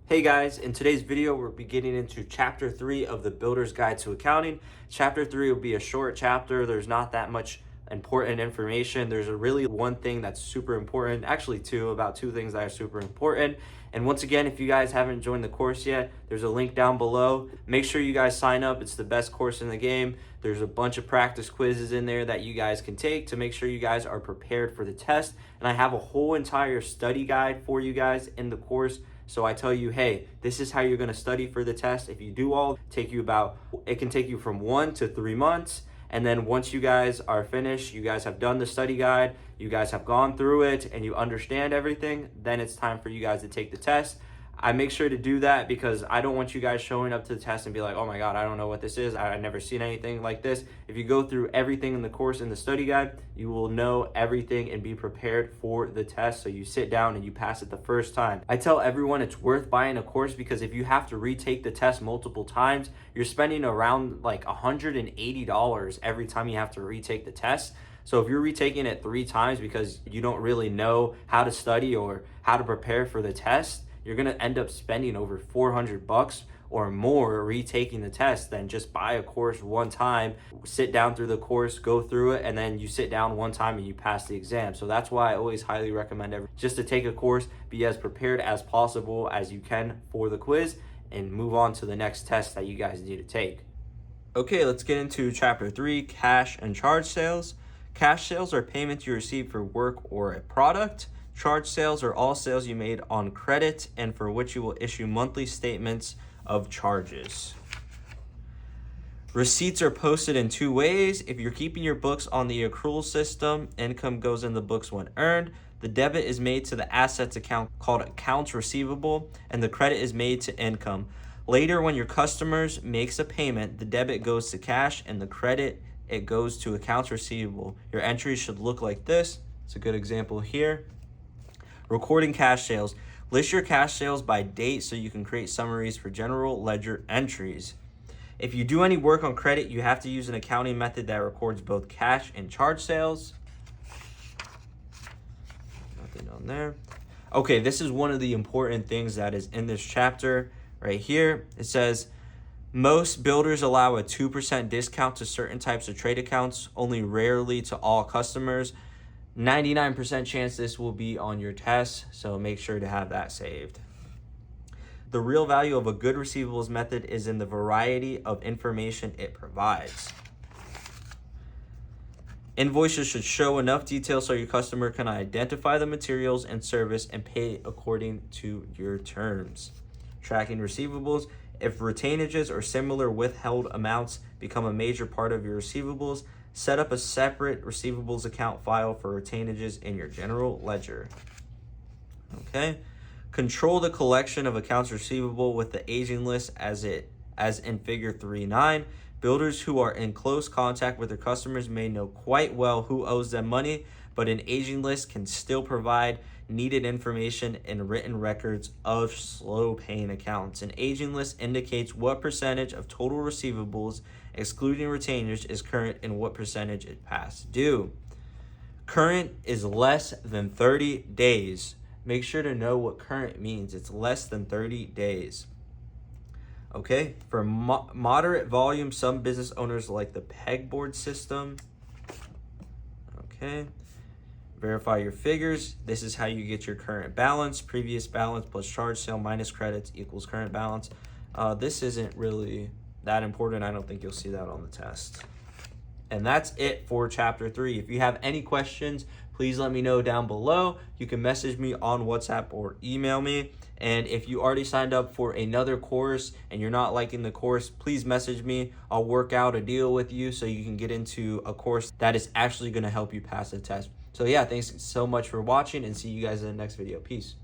Hey guys, in today's video, we're getting into chapter 3 of the Builder's Guide to Accounting. Chapter 3 will be a short chapter. There's not that much important information. There's a really one thing that's super important, actually about two things that are super important. And once again, if you guys haven't joined the course yet, there's a link down below. Make sure you guys sign up. It's the best course in the game. There's a bunch of practice quizzes in there that you guys can take to make sure you guys are prepared for the test. And I have a whole entire study guide for you guys in the course. So I tell you, hey, this is how you're going to study for the test. If you do all, it can take you from 1 to 3 months. And then once you guys are finished, you guys have done the study guide, you guys have gone through it and you understand everything, then it's time for you guys to take the test. I make sure to do that because I don't want you guys showing up to the test and be like, oh my God, I don't know what this is. I've never seen anything like this. If you go through everything in the course in the study guide, you will know everything and be prepared for the test. So you sit down and you pass it the first time. I tell everyone it's worth buying a course because if you have to retake the test multiple times, you're spending around like $180 every time you have to retake the test. So if you're retaking it 3 times because you don't really know how to study or how to prepare for the test, you're going to end up spending over $400 or more retaking the test than just buy a course one time, sit down through the course, go through it, and then you sit down one time and you pass the exam. So that's why I always highly recommend just to take a course, be as prepared as possible as you can for the quiz, and move on to the next test that you guys need to take. Okay, let's get into chapter 3, cash and charge sales. Cash sales are payments you receive for work or a product. Charge sales are all sales you made on credit and for which you will issue monthly statements of charges. Receipts are posted in 2 ways. If you're keeping your books on the accrual system, income goes in the books when earned. The debit is made to the assets account called accounts receivable, and the credit is made to income. Later, when your customers makes a payment, the debit goes to cash and the credit, it goes to accounts receivable. Your entries should look like this. It's a good example here. Recording cash sales. List your cash sales by date so you can create summaries for general ledger entries. If you do any work on credit, you have to use an accounting method that records both cash and charge sales. Nothing on there. Okay, this is one of the important things that is in this chapter right here. It says, most builders allow a 2% discount to certain types of trade accounts, only rarely to all customers. 99% chance this will be on your test, so make sure to have that saved. The real value of a good receivables method is in the variety of information it provides. Invoices should show enough detail so your customer can identify the materials and service and pay according to your terms. Tracking receivables. If retainages or similar withheld amounts become a major part of your receivables, set up a separate receivables account file for retainages in your general ledger. Okay. Control the collection of accounts receivable with the aging list as in figure 3.9. Builders who are in close contact with their customers may know quite well who owes them money, but an aging list can still provide needed information in written records of slow paying accounts. An aging list indicates what percentage of total receivables, excluding retainers, is current and what percentage is past due. Current is less than 30 days. Make sure to know what current means. It's less than 30 days. Okay, for moderate volume, some business owners like the pegboard system. Okay. Verify your figures. This is how you get your current balance. Previous balance plus charge sale minus credits equals current balance. This isn't really that important. I don't think you'll see that on the test. And that's it for chapter 3. If you have any questions, please let me know down below. You can message me on WhatsApp or email me. And if you already signed up for another course and you're not liking the course, please message me. I'll work out a deal with you so you can get into a course that is actually going to help you pass the test. So yeah, thanks so much for watching and see you guys in the next video. Peace.